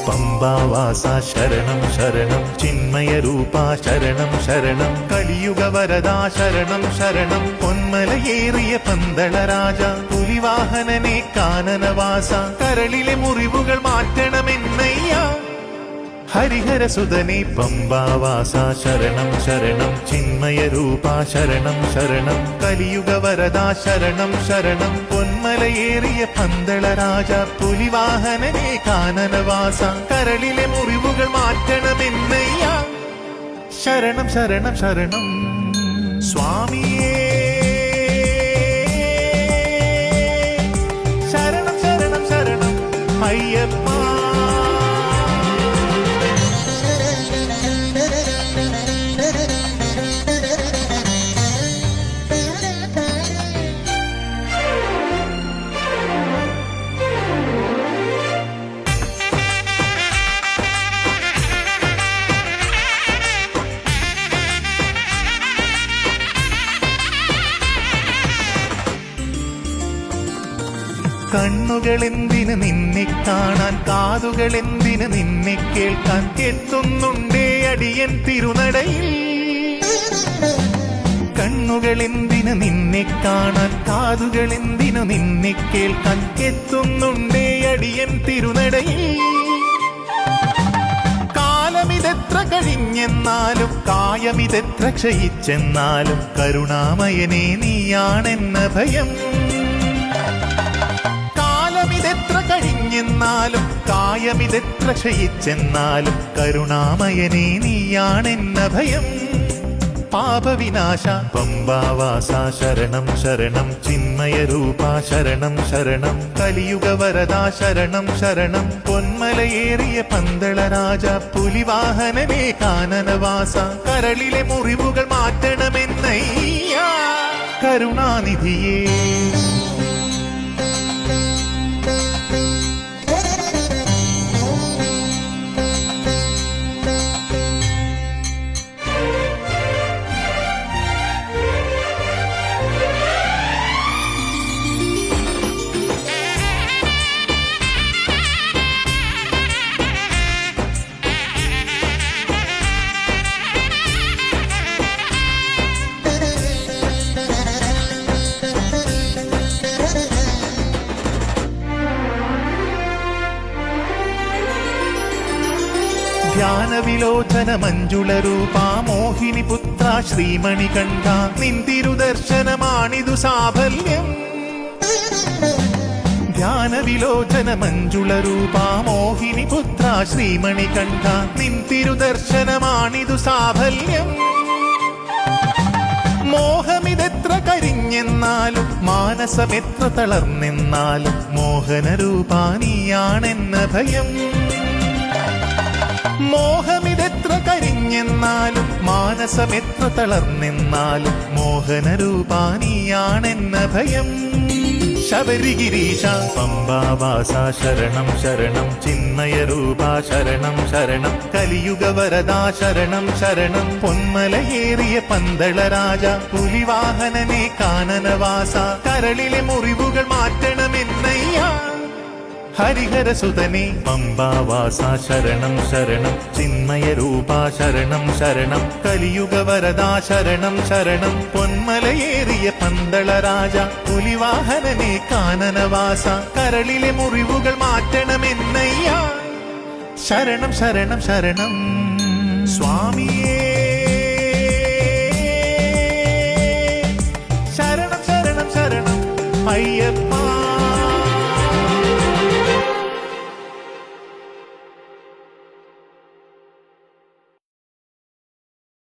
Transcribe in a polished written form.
പമ്പാവാസ ശരണം ശരണം ചിന്മയരൂപ ശരണം ശരണം കലിയുഗവരദാ ശരണം ശരണം പൊന്മലയേറിയ പന്തളരാജ പുലിവാഹനനെ കാനനവാസ കരളിലെ മുറിവുകൾ മാറ്റണമെന്നയ്യ ഹരിഹരസുതനെ പമ്പാവാസ ശരണം ശരണം ചിന്മയരൂപ ശരണം ശരണം കലിയുഗവരദാ ശരണം ശരണം പൊന്മലയേറിയ പന്തളരാജ പുലിവാഹനനെ കാനനവാസ കരളിലെ മുറിവുകൾ മാറ്റണമെന്നയ്യ ശരണം ശരണം ശരണം സ്വാമിയേ ശരണം ശരണം ശരണം അയ്യപ്പ കണ്ണുകളെന്തിന് നിന്നെ കാണാൻ കാതുകളെന്തിന് നിന്നെ കേൾക്കാൻ എത്തുന്നുണ്ടേ അടിയൻ തിരുനടയിൽ കണ്ണുകളെന്തിന് നിന്നെ കാണാൻ കാതുകളെന്തിനു നിന്നെ കേൾക്കാൻ എത്തുന്നുണ്ടേ അടിയൻ തിരുനടയിൽ കാലമിതെത്ര കഴിഞ്ഞെന്നാലും കായമിതെത്ര ക്ഷയിച്ചെന്നാലും കരുണാമയനെ നീയാണെന്ന ഭയം കാലമിതെത്ര കഴിഞ്ഞെന്നാലും കായമിതെത്ര ക്ഷയിച്ചെന്നാലും കരുണാമയനെ നീയാണെന്ന ഭയം പാപവിനാശ പമ്പാവാസ ശരണം ശരണം ചിന്മയരൂപ ശരണം ശരണം കലിയുഗവരദാ ശരണം ശരണം പൊന്മലയേറിയ പന്തളരാജ പുലിവാഹനനെ കാനനവാസ കരളിലെ മുറിവുകൾ മാറ്റണമെന്നയ്യ കരുണാനിധിയേ ധ്യാനവിലോചന മഞ്ജുളരൂപാ മോഹിനി പുത്ര ശ്രീമണികണ്ഠ നിന്തിരുദർശനമാണിതു സാഫല്യം ധ്യാനവിലോചന മഞ്ജുളരൂപാ മോഹിനി പുത്ര ശ്രീമണികണ്ഠ നിന്തിരുദർശനമാണിതു സാഫല്യം മോഹമിതെത്ര കരിഞ്ഞെന്നാലും മാനസമെത്ര തളർന്നെന്നാലും മോഹനരൂപാനിയാണെന്ന ഭയം മോഹമിതെത്ര കരിഞ്ഞെന്നാലും മാനസമെത്ര തളർന്നെന്നാലും മോഹനരൂപാനിയാണെന്ന ഭയം ശബരിഗിരീശ പമ്പാവാസ ശരണം ശരണം ചിന്മയരൂപ ശരണം ശരണം കലിയുഗവരദാ ശരണം ശരണം പൊന്മലയേറിയ പന്തളരാജ പുലിവാഹനനെ കാനനവാസ കരളിലെ മുറിവുകൾ മാറ്റണമെന്നയ്യ ഹരിഹരസുതനെ പമ്പാവാസ ശരണം ശരണം ചിന്മയരൂപ ശരണം ശരണം കലിയുഗവരദാ ശരണം ശരണം പൊന്മലയേറിയ പന്തളരാജ പുലിവാഹനനെ കാനനവാസ കരളിലെ മുറിവുകൾ മാറ്റണമെന്നയ്യ ശരണം ശരണം ശരണം സ്വാമിയേ ശരണം ശരണം ശരണം അയ്യപ്പ